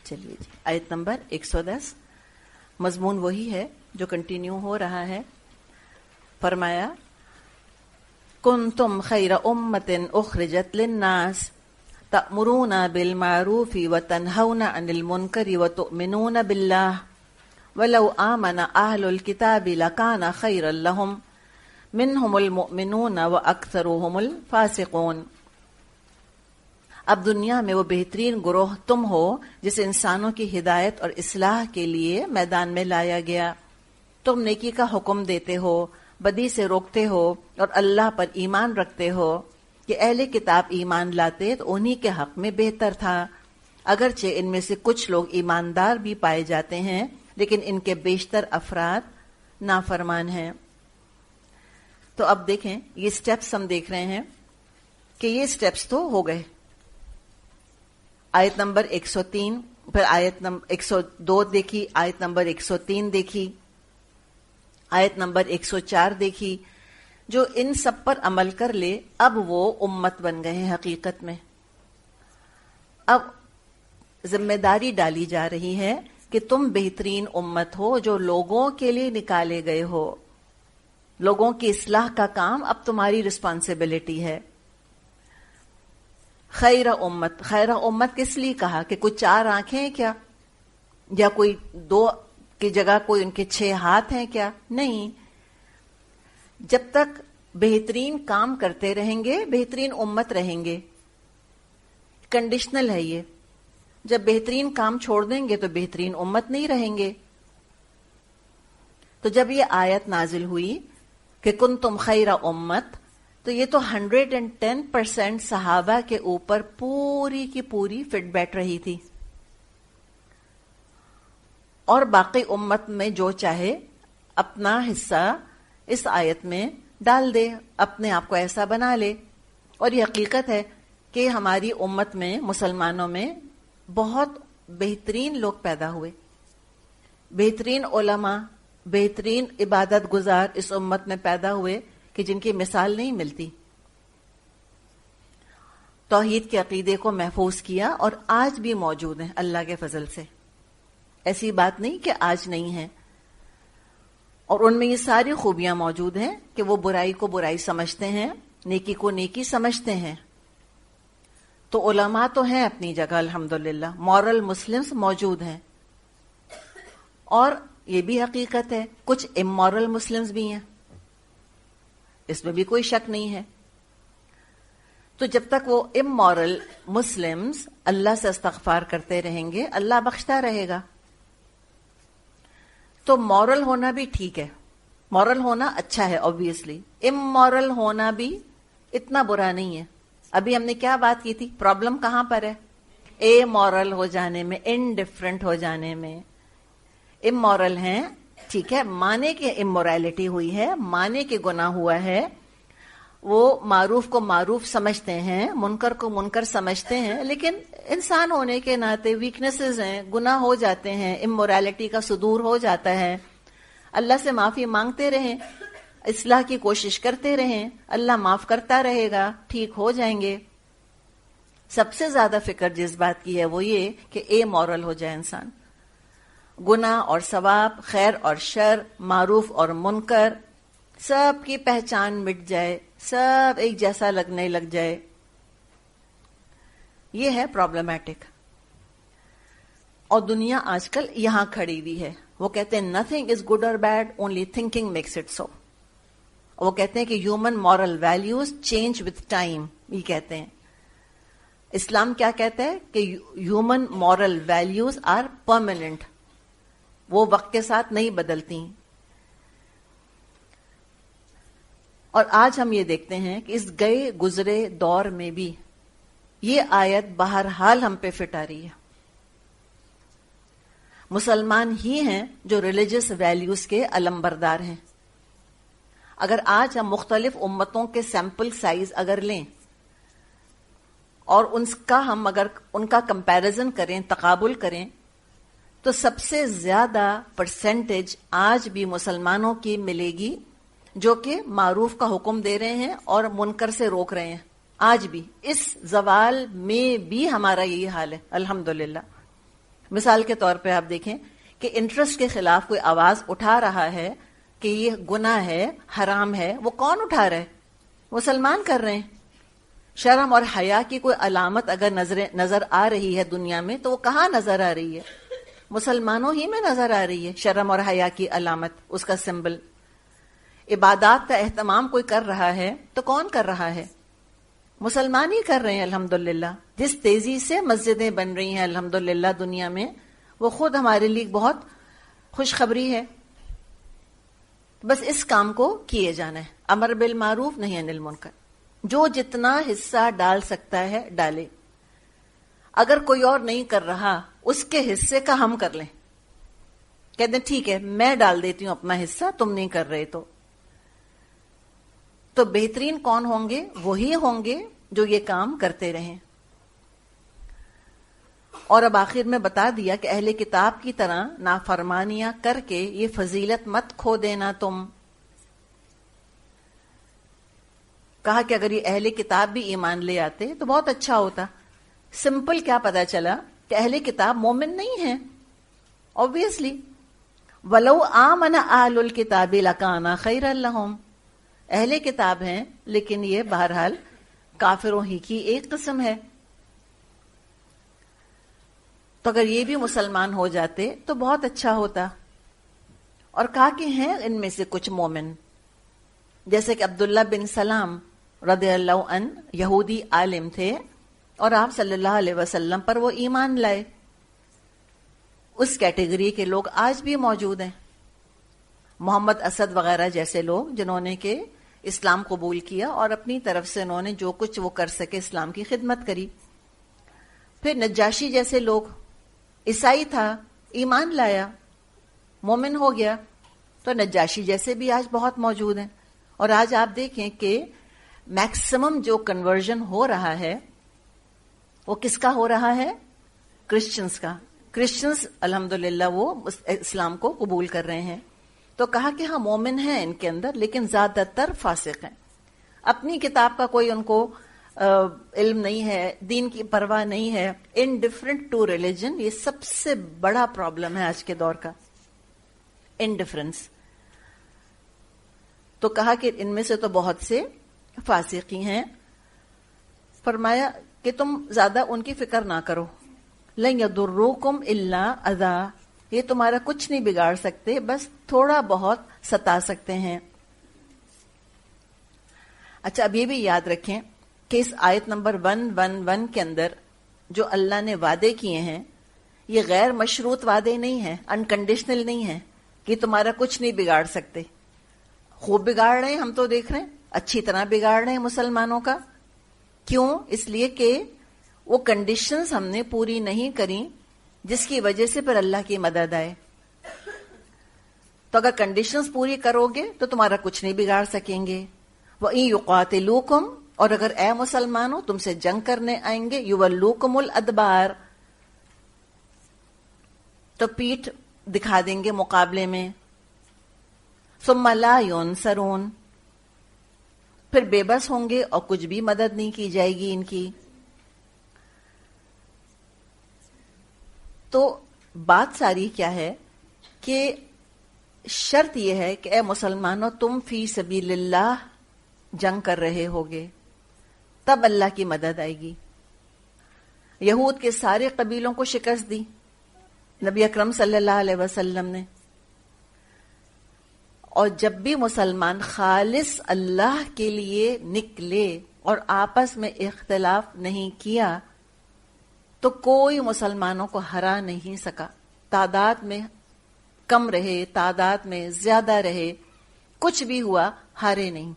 چلیے جی، آیت نمبر 110، مضمون وہی ہے جو کنٹینیو ہو رہا ہے. فرمایا کنتم خیر امت اخرجت للناس تأمرون بالمعروف وتنہون عن المنکر وتؤمنون باللہ ولو آمن اہل الکتاب لکان خیرا لہم منہم المؤمنون واکثرهم الفاسقون. اب دنیا میں وہ بہترین گروہ تم ہو جس انسانوں کی ہدایت اور اصلاح کے لیے میدان میں لایا گیا. تم نیکی کا حکم دیتے ہو، بدی سے روکتے ہو اور اللہ پر ایمان رکھتے ہو. کہ اہل کتاب ایمان لاتے تو انہی کے حق میں بہتر تھا، اگرچہ ان میں سے کچھ لوگ ایماندار بھی پائے جاتے ہیں لیکن ان کے بیشتر افراد نافرمان ہیں. تو اب دیکھیں یہ سٹیپس ہم دیکھ رہے ہیں کہ یہ سٹیپس تو ہو گئے. آیت نمبر 103، پھر آیت نمبر 102 دیکھی، آیت نمبر 103 دیکھی، آیت نمبر 104 دیکھی. جو ان سب پر عمل کر لے اب وہ امت بن گئے ہیں حقیقت میں. اب ذمہ داری ڈالی جا رہی ہے کہ تم بہترین امت ہو جو لوگوں کے لیے نکالے گئے ہو. لوگوں کی اصلاح کا کام اب تمہاری رسپانسبلٹی ہے. خیر امت، خیر امت کس لیے کہا؟ کہ کوئی 4 آنکھیں ہیں کیا؟ یا کوئی 2 کی جگہ کوئی ان کے 6 ہاتھ ہیں کیا؟ نہیں. جب تک بہترین کام کرتے رہیں گے بہترین امت رہیں گے. کنڈیشنل ہے یہ. جب بہترین کام چھوڑ دیں گے تو بہترین امت نہیں رہیں گے. تو جب یہ آیت نازل ہوئی کہ کنتم خیر امت، تو یہ تو 110% صحابہ کے اوپر پوری کی پوری فٹ بیٹھ رہی تھی. اور باقی امت میں جو چاہے اپنا حصہ اس آیت میں ڈال دے، اپنے آپ کو ایسا بنا لے. اور یہ حقیقت ہے کہ ہماری امت میں، مسلمانوں میں بہت بہترین لوگ پیدا ہوئے، بہترین علماء، بہترین عبادت گزار اس امت میں پیدا ہوئے کہ جن کی مثال نہیں ملتی. توحید کے عقیدے کو محفوظ کیا اور آج بھی موجود ہیں اللہ کے فضل سے. ایسی بات نہیں کہ آج نہیں ہے. اور ان میں یہ ساری خوبیاں موجود ہیں کہ وہ برائی کو برائی سمجھتے ہیں، نیکی کو نیکی سمجھتے ہیں. تو علماء تو ہیں اپنی جگہ الحمدللہ، مورل مسلمز موجود ہیں. اور یہ بھی حقیقت ہے کچھ امورل مسلمز بھی ہیں، اس میں بھی کوئی شک نہیں ہے. تو جب تک وہ امورل مسلمز اللہ سے استغفار کرتے رہیں گے اللہ بخشتا رہے گا. تو مورل ہونا بھی ٹھیک ہے، مورل ہونا اچھا ہے obviously. امورل ہونا بھی اتنا برا نہیں ہے. ابھی ہم نے کیا بات کی تھی؟ پرابلم کہاں پر ہے؟ اے مورل ہو جانے میں، انڈیفرنٹ ہو جانے میں. امورل ہیں، ٹھیک ہے، مانے کہ امورالٹی ہوئی ہے، مانے کہ گناہ ہوا ہے. وہ معروف کو معروف سمجھتے ہیں، منکر کو منکر سمجھتے ہیں، لیکن انسان ہونے کے ناطے ویکنیسز ہیں، گناہ ہو جاتے ہیں، امورالٹی کا صدور ہو جاتا ہے. اللہ سے معافی مانگتے رہیں، اصلاح کی کوشش کرتے رہیں، اللہ معاف کرتا رہے گا، ٹھیک ہو جائیں گے. سب سے زیادہ فکر جس بات کی ہے وہ یہ کہ اے مورل ہو جائے انسان. گناہ اور ثواب، خیر اور شر، معروف اور منکر، سب کی پہچان مٹ جائے، سب ایک جیسا لگنے لگ جائے. یہ ہے پرابلمیٹک. اور دنیا آج کل یہاں کھڑی ہوئی ہے. وہ کہتے ہیں nothing is good or bad, only thinking makes it so. وہ کہتے ہیں کہ human moral values change with time. یہ کہتے ہیں. اسلام کیا کہتا ہے کہ human moral values are permanent. وہ وقت کے ساتھ نہیں بدلتی. اور آج ہم یہ دیکھتے ہیں کہ اس گئے گزرے دور میں بھی یہ آیت بہرحال ہم پہ فٹ آ رہی ہے. مسلمان ہی ہیں جو ریلیجس ویلیوز کے علمبردار ہیں. اگر آج ہم مختلف امتوں کے سیمپل سائز اگر لیں اور ان کا کمپیریزن کریں، تقابل کریں، تو سب سے زیادہ پرسنٹیج آج بھی مسلمانوں کی ملے گی جو کہ معروف کا حکم دے رہے ہیں اور منکر سے روک رہے ہیں. آج بھی اس زوال میں بھی ہمارا یہی حال ہے الحمدللہ. مثال کے طور پہ آپ دیکھیں کہ انٹرسٹ کے خلاف کوئی آواز اٹھا رہا ہے کہ یہ گناہ ہے، حرام ہے، وہ کون اٹھا رہا ہے؟ مسلمان کر رہے ہیں۔ شرم اور حیا کی کوئی علامت اگر نظر آ رہی ہے دنیا میں تو وہ کہاں نظر آ رہی ہے؟ مسلمانوں ہی میں نظر آ رہی ہے شرم اور حیا کی علامت، اس کا سمبل۔ عبادات کا اہتمام کوئی کر رہا ہے تو کون کر رہا ہے؟ مسلمان ہی کر رہے ہیں الحمدللہ۔ جس تیزی سے مسجدیں بن رہی ہیں الحمدللہ دنیا میں، وہ خود ہمارے لیے بہت خوشخبری ہے۔ بس اس کام کو کیے جانا ہے، امر بالمعروف نہی عن المنکر۔ جو جتنا حصہ ڈال سکتا ہے ڈالے، اگر کوئی اور نہیں کر رہا اس کے حصے کا ہم کر لیں، کہتے ہیں ٹھیک ہے میں ڈال دیتی ہوں اپنا حصہ، تم نہیں کر رہے تو بہترین کون ہوں گے؟ وہی ہوں گے جو یہ کام کرتے رہیں۔ اور اب آخر میں بتا دیا کہ اہل کتاب کی طرح نافرمانیاں کر کے یہ فضیلت مت کھو دینا تم۔ کہا کہ اگر یہ اہل کتاب بھی ایمان لے آتے تو بہت اچھا ہوتا۔ سمپل کیا پتا چلا کہ اہل کتاب مومن نہیں ہیں، obviously۔ وَلَوْ آمَنَ أَهْلُ الْكِتَابِ لَكَانَ خَيْرًا لَهُمْ، اہل کتاب ہیں لیکن یہ بہرحال کافروں ہی کی ایک قسم ہے۔ تو اگر یہ بھی مسلمان ہو جاتے تو بہت اچھا ہوتا۔ اور کہا کہ ہیں ان میں سے کچھ مومن، جیسے کہ عبداللہ بن سلام رضی اللہ عنہ، یہودی عالم تھے اور آپ صلی اللہ علیہ وسلم پر وہ ایمان لائے۔ اس کیٹیگری کے لوگ آج بھی موجود ہیں۔ محمد اسد وغیرہ جیسے لوگ جنہوں نے کہ اسلام قبول کیا اور اپنی طرف سے انہوں نے جو کچھ وہ کر سکے اسلام کی خدمت کری۔ پھر نجاشی جیسے لوگ، عیسائی تھا، ایمان لایا، مومن ہو گیا، تو نجاشی جیسے بھی آج بہت موجود ہیں۔ اور آج آپ دیکھیں کہ میکسیمم جو کنورژن ہو رہا ہے وہ کس کا ہو رہا ہے؟ کرسچنز کا۔ کرسچنز الحمدللہ وہ اسلام کو قبول کر رہے ہیں۔ تو کہا کہ ہاں مومن ہیں ان کے اندر لیکن زیادہ تر فاسق ہیں، اپنی کتاب کا کوئی ان کو علم نہیں ہے، دین کی پرواہ نہیں ہے، انڈیفرنٹ ٹو ریلیجن۔ یہ سب سے بڑا پرابلم ہے آج کے دور کا، انڈیفرنس۔ تو کہا کہ ان میں سے تو بہت سے فاسقی ہیں۔ فرمایا کہ تم زیادہ ان کی فکر نہ کرو، لن یضروکم الا اذا، یہ تمہارا کچھ نہیں بگاڑ سکتے، بس تھوڑا بہت ستا سکتے ہیں۔ اچھا اب یہ بھی یاد رکھیں کہ اس آیت نمبر 111 کے اندر جو اللہ نے وعدے کیے ہیں یہ غیر مشروط وعدے نہیں ہیں، انکنڈیشنل نہیں ہیں کہ تمہارا کچھ نہیں بگاڑ سکتے۔ خوب بگاڑ رہے ہیں، ہم تو دیکھ رہے ہیں اچھی طرح بگاڑ رہے ہیں مسلمانوں کا۔ کیوں؟ اس لیے کہ وہ کنڈیشنز ہم نے پوری نہیں کری جس کی وجہ سے پھر اللہ کی مدد آئے۔ تو اگر کنڈیشنز پوری کرو گے تو تمہارا کچھ نہیں بگاڑ سکیں گے۔ وَإِن يُقَاتِلُوكُمْ، اور اگر اے مسلمانوں تم سے جنگ کرنے آئیں گے، يُوَلُّوكُمُ الْأَدْبَارَ، تو پیٹھ دکھا دیں گے مقابلے میں۔ ثُمَّ لَا يُنصَرُونَ، پھر بے بس ہوں گے اور کچھ بھی مدد نہیں کی جائے گی ان کی۔ تو بات ساری کیا ہے کہ شرط یہ ہے کہ اے مسلمانوں تم فی سبیل اللہ جنگ کر رہے ہوگے، تب اللہ کی مدد آئے گی۔ یہود کے سارے قبیلوں کو شکست دی نبی اکرم صلی اللہ علیہ وسلم نے، اور جب بھی مسلمان خالص اللہ کے لیے نکلے اور آپس میں اختلاف نہیں کیا تو کوئی مسلمانوں کو ہرا نہیں سکا۔ تعداد میں کم رہے، تعداد میں زیادہ رہے، کچھ بھی ہوا، ہارے نہیں۔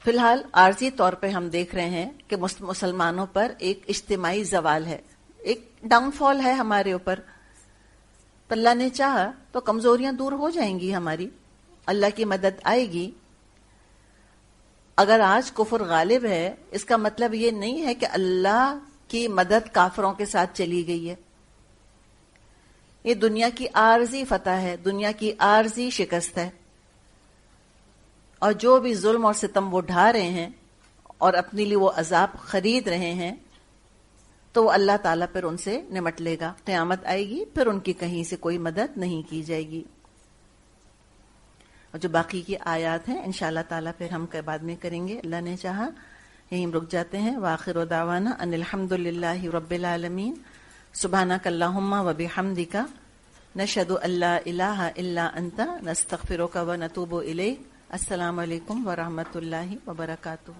فی الحال عارضی طور پہ ہم دیکھ رہے ہیں کہ مسلمانوں پر ایک اجتماعی زوال ہے، ایک ڈاؤن فال ہے ہمارے اوپر۔ تو اللہ نے چاہا تو کمزوریاں دور ہو جائیں گی ہماری، اللہ کی مدد آئے گی۔ اگر آج کفر غالب ہے اس کا مطلب یہ نہیں ہے کہ اللہ کی مدد کافروں کے ساتھ چلی گئی ہے۔ یہ دنیا کی عارضی فتح ہے، دنیا کی عارضی شکست ہے، اور جو بھی ظلم اور ستم وہ ڈھا رہے ہیں اور اپنے لیے وہ عذاب خرید رہے ہیں تو وہ اللہ تعالیٰ پھر ان سے نمٹ لے گا. قیامت آئے گی پھر ان کی کہیں سے کوئی مدد نہیں کی جائے گی. اور جو باقی کی آیات ہیں انشاءاللہ تعالیٰ پھر ہم بعد میں کریں گے اللہ نے چاہا. یہیں ہم رک جاتے ہیں. وآخر دعوانا ان الحمد للہ رب العالمین. سبحانک اللہم و بحمدک نشہد ان لا الہ الا انت نستغفرک و نتوب الیک. السلام علیکم ورحمۃ اللہ وبرکاتہ.